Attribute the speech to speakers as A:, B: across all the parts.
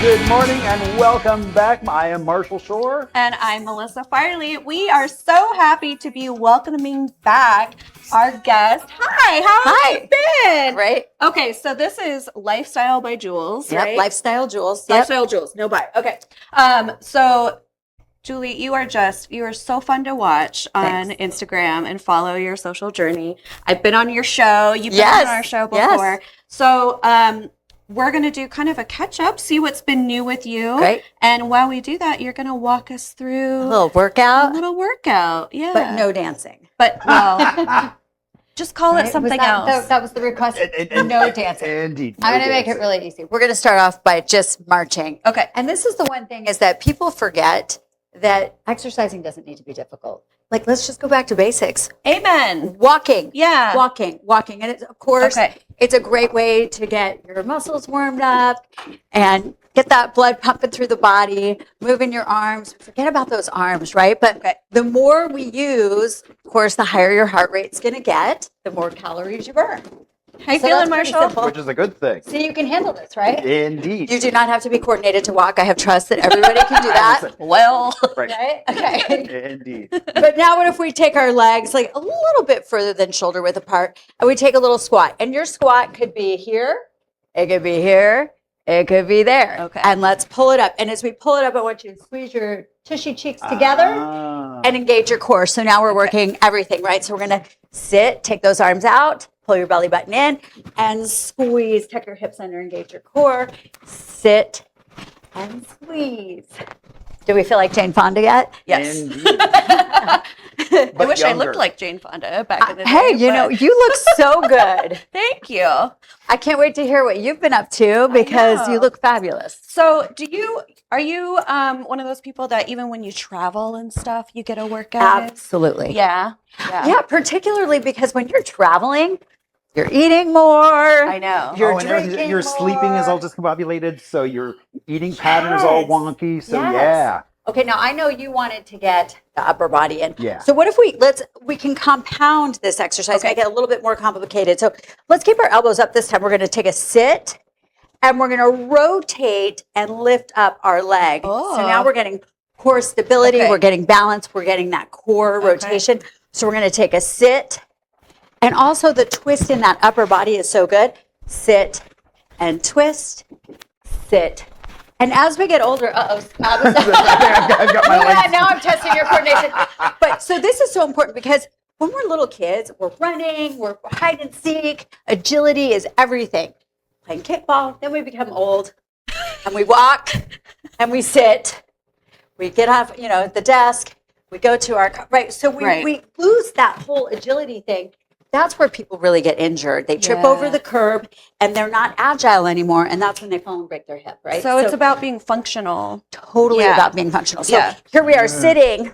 A: Good morning and welcome back. I am Marshall Shore.
B: And I'm Melissa Farley. We are so happy to be welcoming back our guest. Hi, how have you been?
C: Great.
B: Okay, so this is Lifestyle by Jules,
C: Yep,
B: right?
C: Lifestyle Jules.
B: Lifestyle Jules, no bye. Okay. So Julie, you are so fun to watch on Instagram and follow your social journey. I've been on your show. You've been on our show before.
C: Yes.
B: So we're going to do kind of a catch up, see what's been new with you.
C: Great.
B: And while we do that, you're going to walk us through
C: A little workout,
B: Yeah.
C: but no dancing.
B: But, well, just call it something else.
C: That was the request. No dancing.
A: Indeed.
C: I'm going to make it really easy. We're going to start off by just marching.
B: Okay.
C: And this is the one thing is that people forget that exercising doesn't need to be difficult. Like, let's just go back to basics.
B: Amen.
C: Walking.
B: Yeah.
C: Walking. And it's, of course, it's a great way to get your muscles warmed up and get that blood pumping through the body, moving your arms. Forget about those arms, right? But the more we use, of course, the higher your heart rate's going to get, the more calories you burn.
B: How you feeling, Marshall?
A: Which is a good thing.
C: So you can handle this, right?
A: Indeed.
C: You do not have to be coordinated to walk. I have trust that everybody can do that.
B: Well,
C: Right? Okay.
A: Indeed.
C: But now what if we take our legs like a little bit further than shoulder width apart and we take a little squat? And your squat could be here, it could be here, it could be there.
B: Okay.
C: And let's pull it up. And as we pull it up, I want you to squeeze your tushy cheeks together and engage your core. So now we're working everything, right? So we're going to sit, take those arms out, pull your belly button in, and squeeze. Tuck your hips under, engage your core. Sit and squeeze. Do we feel like Jane Fonda yet?
B: yes.
A: Indeed.
B: I
A: But
B: wish I
A: younger.
B: looked like Jane Fonda back in the day.
C: Hey, you know, you look so good.
B: Thank you.
C: I can't wait to hear what you've been up to because you
B: know.
C: look fabulous.
B: So, are you one of those people that even when you travel and stuff, you get a workout?
C: Absolutely.
B: Yeah.
C: Yeah, particularly because when you're traveling, you're eating more.
B: I know.
C: You're
A: and everything-
C: drinking
A: your sleeping is
C: more.
A: all discombobulated, so your eating patterns all wonky. So
C: Yes.
A: yeah.
C: Okay, now I know you wanted to get the upper body in.
A: Yeah.
C: So what if we can compound this exercise, make it a little bit more complicated. So let's keep our elbows up this time. We're going to take a sit and we're going to rotate and lift up our leg.
B: Oh.
C: So now we're getting core stability, we're getting balance, we're getting that core rotation. So we're going to take a sit. And also the twist in that upper body is so good. Sit and twist, sit. And as we get older,
A: I've got my legs.
C: now I'm testing your coordination. But so this is so important because when we're little kids, we're running, we're hide and seek, agility is everything. Playing kickball, then we become old and we walk and we sit. We get off, the desk, we go to our car, right? So we lose that whole agility thing. That's where people really get injured. They trip over the curb and they're not agile anymore. And that's when they fall and break their hip, right?
B: So it's about being functional.
C: Totally about being functional. So here we are sitting,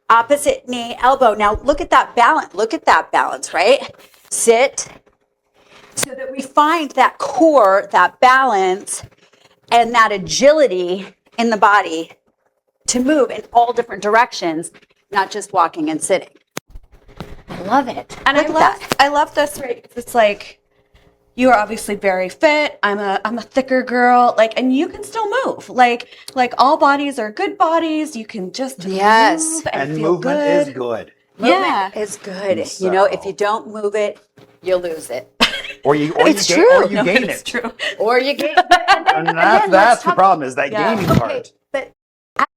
C: opposite knee, elbow. Now look at that balance. Look at that balance, right? Sit so that we find that core, that balance, and that agility in the body to move in all different directions, not just walking and sitting. I love it.
B: And I love this, right? It's like you are obviously very fit. I'm a thicker girl, and you can still move. Like all bodies are good bodies. You can just move and feel
A: movement
B: good.
A: is good.
C: Movement is good.
A: So-
C: If you don't move it, you'll lose it.
A: Or you
C: It's
A: gain,
C: true.
A: or you gain
B: It's
A: it.
B: true.
C: Or you gain.
A: And that's the problem is that gaining part.
C: But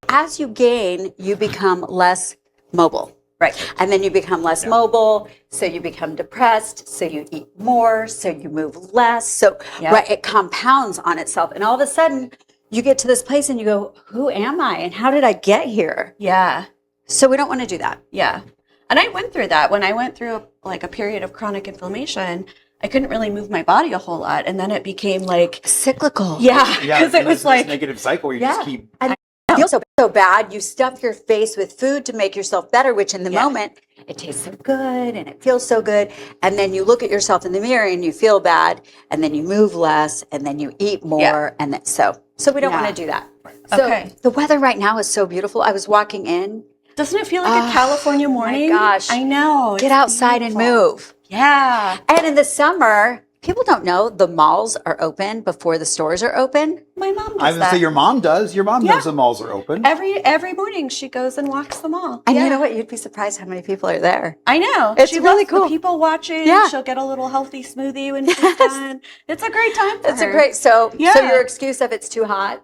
C: as you gain, you become less mobile.
B: Right.
C: And then you become less mobile, so you become depressed, so you eat more, so you move less. So it compounds on itself. And all of a sudden, you get to this place and you go, who am I? And how did I get here?
B: Yeah.
C: So we don't want to do that.
B: Yeah. And I went through that when I went through a period of chronic inflammation. I couldn't really move my body a whole lot. And then it became
C: cyclical.
B: Yeah.
A: Yeah,
B: Because it was
A: this negative cycle where you just keep.
C: And it feels so bad. You stuff your face with food to make yourself better, which in the moment, it tastes so good and it feels so good. And then you look at yourself in the mirror and you feel bad. And then you move less and then you eat more.
B: Yeah.
C: And then so we don't want to do that. So the weather right now is so beautiful. I was walking in.
B: Doesn't it feel like a California morning?
C: My gosh.
B: I know.
C: Get outside and move.
B: Yeah.
C: And in the summer, people don't know the malls are open before the stores are open.
B: My mom
A: I
B: does
A: was gonna
B: that.
A: say your mom does. Your mom
B: Yeah.
A: knows the malls are open.
B: Every morning she goes and walks the mall.
C: And
B: Yeah.
C: you know what? You'd be surprised how many people are there.
B: I know.
C: It's
B: She
C: really
B: loves the
C: cool.
B: people watching.
C: Yeah.
B: She'll get a little healthy smoothie when she's done. It's a great time for
C: It's
B: her.
C: a great, so
B: Yeah.
C: your excuse of it's too hot,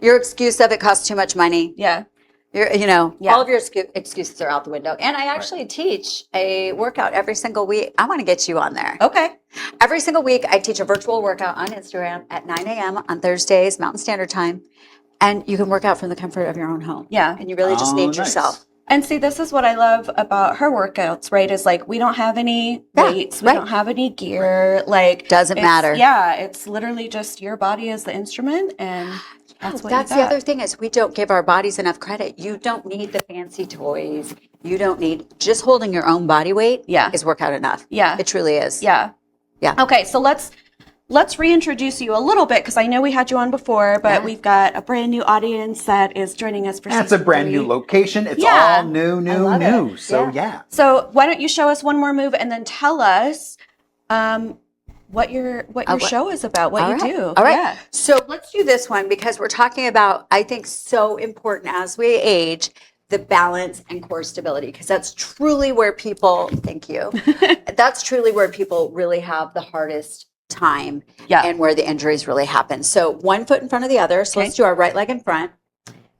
C: your excuse of it costs too much money,
B: Yeah.
C: all of your excuses are out the window. And I actually teach a workout every single week. I want to get you on there.
B: Okay.
C: Every single week, I teach a virtual workout on Instagram at 9 a.m. on Thursdays, Mountain Standard Time. And you can work out from the comfort of your own home.
B: Yeah.
C: And you really just
A: Oh,
C: need
A: nice.
C: yourself.
B: And see, this is what I love about her workouts, right? Is like we don't have any
C: Yeah,
B: weights, we
C: right.
B: don't have any gear. Like
C: Doesn't
B: it's-
C: matter.
B: Yeah, it's literally just your body as the instrument, and that's what
C: That's
B: you
C: the
B: got.
C: other thing is we don't give our bodies enough credit. You don't need the fancy toys. You don't need just holding your own body weight.
B: Yeah.
C: Is workout enough.
B: Yeah.
C: It truly is.
B: Yeah.
C: Yeah.
B: Okay, so let's reintroduce you a little bit because I know we had you on before, but
C: Yeah.
B: we've got a brand new audience that is joining us for
A: That's a
B: season
A: brand
B: 3.
A: new location. It's
B: Yeah.
A: all new.
C: love it.
A: So
C: Yeah.
A: yeah.
B: So why don't you show us one more move and then tell us what your show is about, what
C: All
B: you
C: right.
B: do.
C: All right.
B: Yeah.
C: So let's do this one because we're talking about, I think, so important as we age, the balance and core stability, because that's truly where people, thank you, that's truly where people really have the hardest time
B: Yeah.
C: and where the injuries really happen. So one foot in front of the other. So
B: Okay.
C: let's do our right leg in front.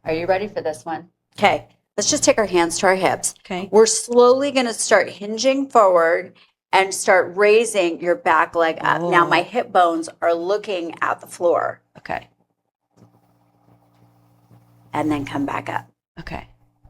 C: Are you ready for this one? Okay. Let's just take our hands to our hips.
B: Okay.
C: We're slowly going to start hinging forward and start raising your back leg up. Now
B: Oh.
C: my hip bones are looking at the floor
B: Okay.
C: and then come back up.
B: Okay.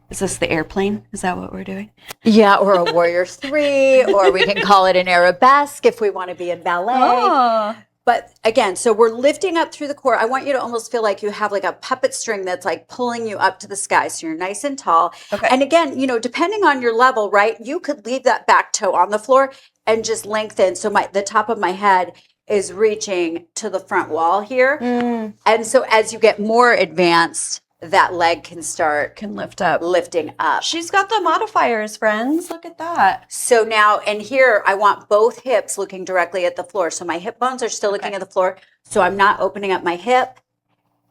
B: Is this the airplane? Is that what we're doing?
C: Yeah, or a warrior 3, or we can call it an arabesque if we want to be in ballet.
B: Oh.
C: But again, so we're lifting up through the core. I want you to almost feel like you have like a puppet string that's like pulling you up to the sky. So you're nice and tall.
B: Okay.
C: And again, depending on your level, right, you could leave that back toe on the floor and just lengthen. So the top of my head is reaching to the front wall here. And so as you get more advanced, that leg can start
B: Can lift up.
C: lifting up.
B: She's got the modifiers, friends. Look at that.
C: So now, and here, I want both hips looking directly at the floor. So my hip bones are still looking at the floor. So I'm not opening up my hip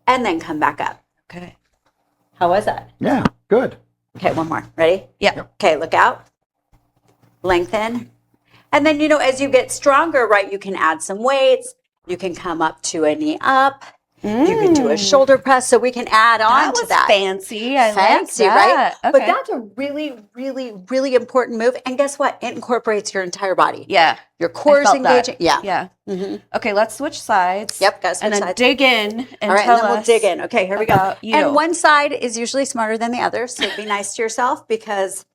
C: and then come back up.
B: Okay.
C: How was that?
A: Yeah. Good.
C: Okay, one more. Ready?
B: Yeah.
C: Okay, look out. Lengthen. And then, as you get stronger, right, you can add some weights. You can come up to a knee up. You can do a shoulder press. So we can add on
B: That
C: to
B: was
C: that.
B: fancy. I
C: Fancy,
B: like that.
C: right?
B: Okay.
C: But that's a really, really, really important move. And guess what? It incorporates your entire body.
B: yeah.
C: Your core is
B: I felt that.
C: engaging. Yeah.
B: Yeah.
C: Mhm.
B: Okay, let's switch sides.
C: Yep, got to switch
B: And then
C: sides.
B: dig in and
C: All right,
B: tell
C: and then we'll
B: us
C: dig in. Okay, here we go.
B: about you.
C: And one side is usually smarter than the other, so be nice to yourself because,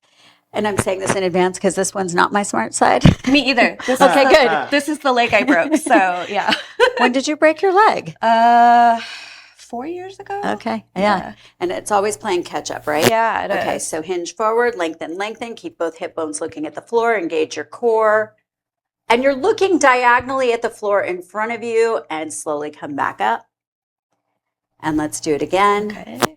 C: and I'm saying this in advance because this one's not my smart side.
B: Me either. This
C: Okay,
B: is
C: good.
B: This is the leg I broke. So yeah.
C: When did you break your leg?
B: 4 years ago.
C: Okay, yeah. And it's always playing catch up, right?
B: Yeah, it
C: Okay,
B: is.
C: so hinge forward, lengthen, lengthen. Keep both hip bones looking at the floor. Engage your core. And you're looking diagonally at the floor in front of you and slowly come back up. And let's do it again.
B: Okay.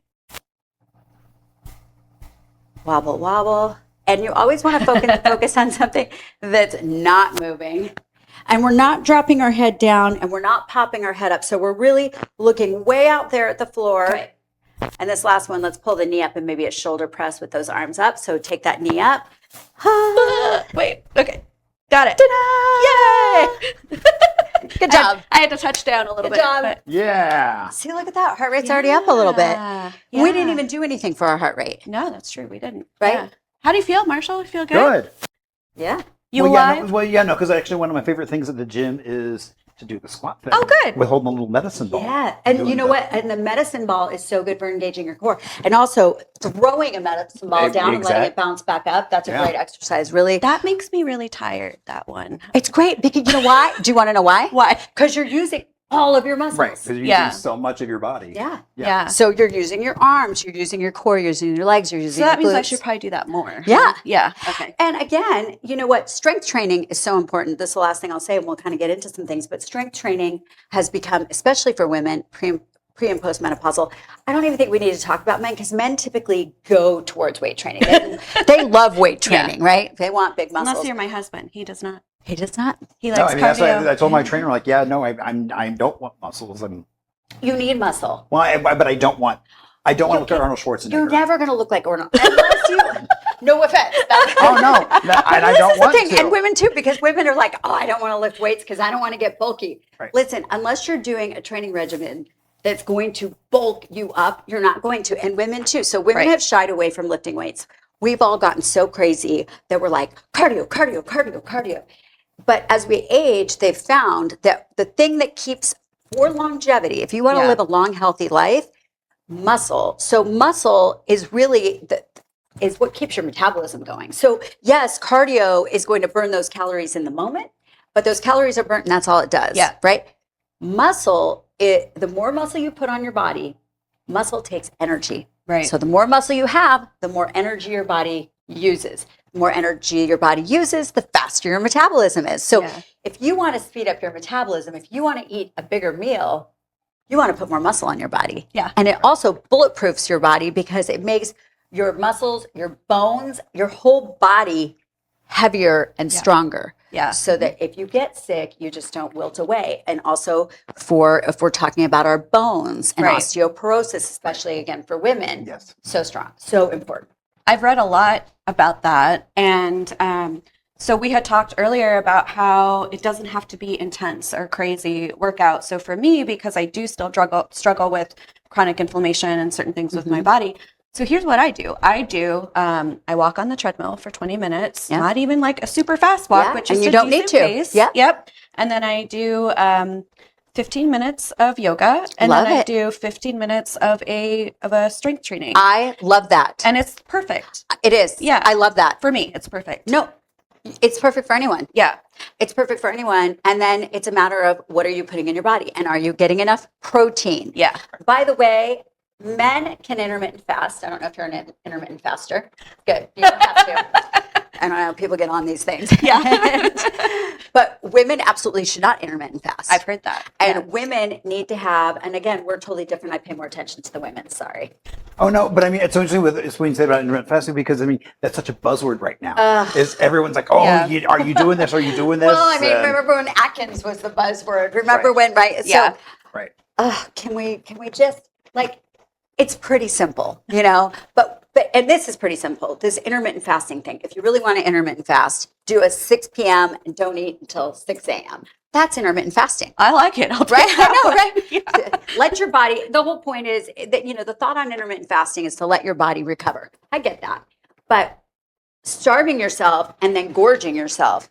C: Wobble, wobble. And you always want to focus on something that's not moving. And we're not dropping our head down and we're not popping our head up. So we're really looking way out there at the floor.
B: Okay.
C: And this last one, let's pull the knee up and maybe a shoulder press with those arms up. So take that knee up.
B: Wait. Okay. Got it.
C: Ta-da!
B: Yay!
C: Good job.
B: I had to touch down a little
C: Good
B: bit.
C: job.
B: but-
A: Yeah.
C: See, look at that. Heart rate's already up a little bit.
B: Yeah.
C: We didn't
B: Yeah.
C: even do anything for our heart rate.
B: No, that's true. We didn't.
C: Right?
B: Yeah. How do you feel, Marshall? You feel good?
A: Good.
C: Yeah.
B: You
A: well,
B: alive?
A: no, because actually one of my favorite things at the gym is to do the squat thing.
B: Oh, good.
A: With holding a little medicine ball.
C: Yeah, and
A: Doing
C: you know
A: that.
C: what? And the medicine ball is so good for engaging your core. And also throwing a medicine ball down and letting it
A: Exact-
C: bounce back up. That's a
A: Yeah.
C: great exercise, really.
B: That makes me really tired, that one.
C: It's great because you know why? Do you want to know why?
B: Why?
C: Because you're using all of your muscles.
A: Right, because you're
B: Yeah.
A: using so much of your body.
C: Yeah.
B: Yeah.
C: So you're using your arms, you're using your core, you're using your legs, you're using
B: So that
C: your
B: means I
C: glutes.
B: should probably do that more.
C: Yeah.
B: Yeah. Okay.
C: And again, you know what? Strength training is so important. This is the last thing I'll say, and we'll kind of get into some things. But strength training has become, especially for women, pre and postmenopausal. I don't even think we need to talk about men because men typically go towards weight training. They love weight
B: Yeah.
C: training, right? They want big muscles.
B: Unless you're my husband. He does not.
C: He does not.
B: He
A: No,
B: likes
A: I mean, that's why
B: cardio.
A: I told my trainer, like, yeah, no, I don't want muscles.
C: You need muscle.
A: But I don't want to look at Arnold Schwarzenegger.
C: You're never going to look like Arnold unless you. No offense.
A: Oh no, and I
C: This
A: don't
C: is the
A: want
C: thing,
A: to.
C: and women too, because women are like, oh, I don't want to lift weights because I don't want to get bulky.
A: Right.
C: Listen, unless you're doing a training regimen that's going to bulk you up, you're not going to. And women too. So women
B: Right.
C: have shied away from lifting weights. We've all gotten so crazy that we're like, cardio, cardio, cardio, cardio. But as we age, they've found that the thing that keeps for longevity, if you want to
B: Yeah.
C: live a long, healthy life, muscle. So muscle is really is what keeps your metabolism going. So yes, cardio is going to burn those calories in the moment, but those calories are burnt and that's all it does.
B: Yeah.
C: Right. Muscle, the more muscle you put on your body, muscle takes energy.
B: Right.
C: So the more muscle you have, the more energy your body uses. The more energy your body uses, the faster your metabolism is. So
B: Yeah.
C: if you want to speed up your metabolism, if you want to eat a bigger meal, you want to put more muscle on your body.
B: Yeah.
C: And it also bulletproofs your body because it makes your muscles, your bones, your whole body heavier and stronger.
B: Yeah.
C: So that if you get sick, you just don't wilt away. And also if we're talking about our bones and
B: Right.
C: osteoporosis, especially again for women,
A: Yes.
C: so strong, so important.
B: I've read a lot about that. And so we had talked earlier about how it doesn't have to be intense or crazy workout. So for me, because I do still struggle with chronic inflammation and certain things with my body. So here's what I do. I walk on the treadmill for 20 minutes,
C: Yeah.
B: not even like a super fast walk,
C: Yeah,
B: but just
C: and you
B: a
C: don't need
B: decent
C: to.
B: pace.
C: Yeah.
B: Yep. And then I do 15 minutes of yoga, and
C: Love
B: then I
C: it.
B: do 15 minutes of a strength training.
C: I love that.
B: And it's perfect.
C: It is.
B: Yeah.
C: I love that.
B: For me, it's perfect.
C: No, it's perfect for anyone.
B: Yeah.
C: It's perfect for anyone. And then it's a matter of what are you putting in your body and are you getting enough protein?
B: Yeah.
C: By the way, men can intermittent fast. I don't know if you're an intermittent faster. Good. You don't have to. I don't know. People get on these things.
B: Yeah.
C: But women absolutely should not intermittent fast.
B: I've heard that.
C: And women need to have, and again, we're totally different. I pay more attention to the women. Sorry.
A: Oh no, but I mean, it's so interesting with it's when you say about intermittent fasting because I mean that's such a buzzword right now. Is everyone's like, oh,
B: Yeah.
A: are you doing this? Are you doing this?
C: Well, I mean, remember when Atkins was the buzzword? Remember
A: Right.
C: when, right?
B: Yeah.
C: So,
A: right.
C: can we just like it's pretty simple, but and this is pretty simple, this intermittent fasting thing. If you really want to intermittent fast, do a 6 p.m. and don't eat until 6 a.m. That's intermittent fasting.
B: I like it. I'll
C: Right?
B: take that
C: I know,
B: one.
C: right?
B: Yeah.
C: Let your body, the whole point is that, the thought on intermittent fasting is to let your body recover. I get that. But starving yourself and then gorging yourself,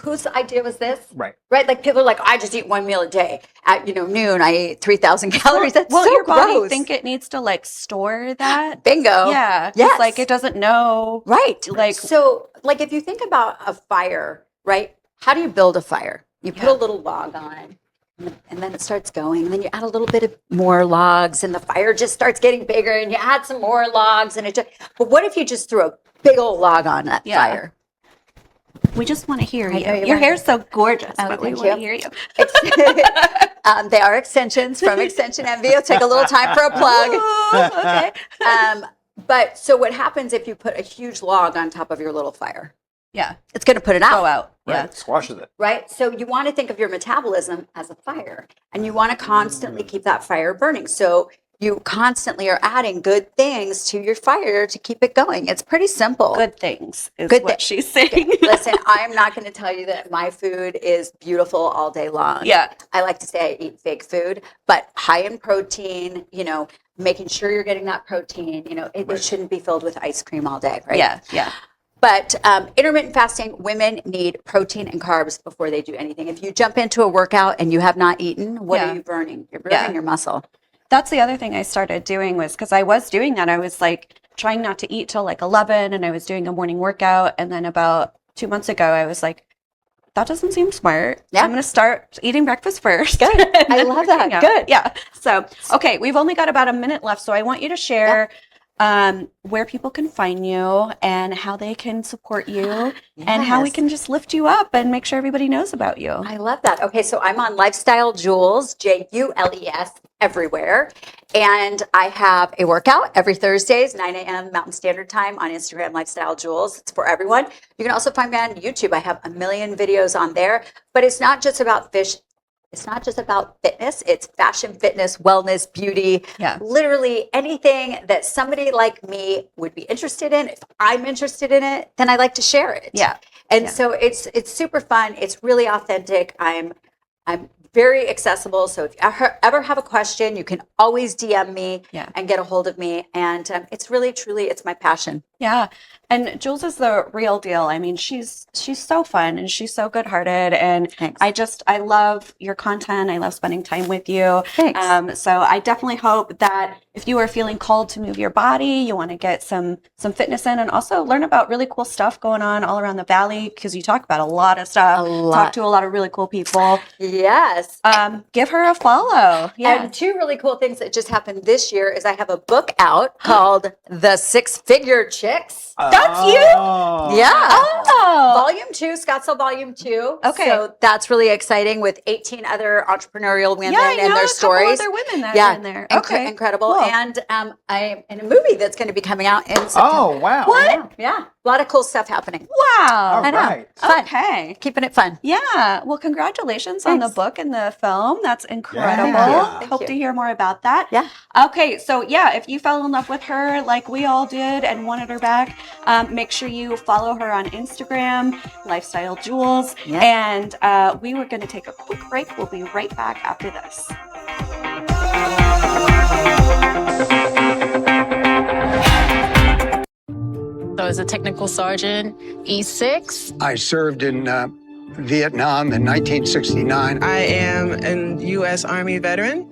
C: whose idea was this?
A: Right.
C: Right? Like people are like, I just eat one meal a day. At noon, I eat 3,000 calories. That's
B: Well,
C: so
B: your body
C: gross.
B: think it needs to like store that.
C: Bingo.
B: Yeah. 'Cause,
C: Yes.
B: like it doesn't know.
C: Right.
B: Like-
C: so, like if you think about a fire, right? How do you build a fire? You put
B: Yeah.
C: a little log on, and then it starts going. And then you add a little bit of more logs, and the fire just starts getting bigger. And you add some more logs, and but what if you just threw a big old log on that
B: Yeah.
C: fire?
B: We just want to hear
C: I
B: you.
C: know you
B: Your
C: want-
B: hair's so gorgeous,
C: Oh,
B: but we
C: thank
B: want to
C: you.
B: hear you.
C: They are extensions from Extension Envy. It'll take a little time for a plug.
B: Ooh, okay.
C: But so what happens if you put a huge log on top of your little fire?
B: Yeah.
C: It's going to put it out.
B: Go out.
A: Right.
B: Yeah.
A: Squashes it.
C: Right? So you want to think of your metabolism as a fire and you want to constantly keep that fire burning. So you constantly are adding good things to your fire to keep it going. It's pretty simple.
B: Good things is
C: Good
B: what she's saying.
C: Listen, I'm not going to tell you that my food is beautiful all day long.
B: Yeah.
C: I like to say I eat fake food, but high in protein, making sure you're getting that protein, it shouldn't be filled with ice cream all day, right?
B: Yeah. Yeah.
C: But intermittent fasting, women need protein and carbs before they do anything. If you jump into a workout and you have not eaten, what
B: Yeah.
C: are you burning? You're burning
B: Yeah.
C: your muscle.
B: That's the other thing I started doing was because I was doing that. I was like trying not to eat till like 11 and I was doing a morning workout. And then about 2 months ago, I was like, that doesn't seem smart.
C: Yeah.
B: I'm going to start eating breakfast first.
C: Good.
B: And
C: I
B: then
C: love
B: working
C: that.
B: out.
C: Good.
B: Yeah. So, okay, we've only got about a minute left. So I want you to share where people can find you and how they can support you and how we
C: Yes.
B: can just lift you up and make sure everybody knows about you.
C: I love that. Okay, so I'm on Lifestyle Jules, Jules, everywhere. And I have a workout every Thursdays, 9 a.m. Mountain Standard Time on Instagram, Lifestyle Jewels. It's for everyone. You can also find me on YouTube. I have a million videos on there, but it's not just about fish. It's not just about fitness. It's fashion, fitness, wellness, beauty, literally anything that somebody like me would be interested in. If I'm interested in it, then I like to share it. And so it's super fun. It's really authentic. I'm very accessible. So if you ever have a question, you can always DM me and get a hold of me. And it's really, truly, it's my passion.
B: Yeah. And Jules is the real deal. I mean, she's so fun and she's so good-hearted. And
C: Thanks.
B: I love your content. I love spending time with you.
C: Thanks.
B: So I definitely hope that if you are feeling called to move your body, you want to get some fitness in and also learn about really cool stuff going on all around the Valley, because you talk about a lot of stuff. Talk to a lot of really cool people.
C: Yes.
B: Give her a follow. Yeah.
C: And two really cool things that just happened this year is I have a book out called The Six Figure Chicks.
B: That's you?
C: Yeah.
B: Oh.
C: Volume 2, Scottsdale Volume 2.
B: Okay.
C: So that's really exciting with 18 other entrepreneurial women
B: I
C: and
B: know
C: their
B: a
C: stories.
B: couple other women that are in there. Okay.
C: Incredible.
B: Cool.
C: And I'm in a movie that's going to be coming out in September.
A: Oh, wow.
B: What?
C: Yeah. A lot of cool stuff happening.
B: Wow.
C: I know.
A: right.
C: Fun.
B: Okay.
C: Keeping it fun.
B: Yeah. Well, congratulations on the
C: Thanks.
B: book and the film. That's incredible.
A: Yeah.
C: Thank
B: Hope
C: you.
B: to hear more about that.
C: Yeah.
B: Okay. So, yeah, if you fell in love with her like we all did and wanted her back, make sure you follow her on Instagram, Lifestyle Jewels.
C: Yeah.
B: And we were going to take a quick break. We'll be right back after this.
D: So as a technical sergeant, E6.
E: I served in Vietnam in 1969.
F: I am a U.S. Army veteran.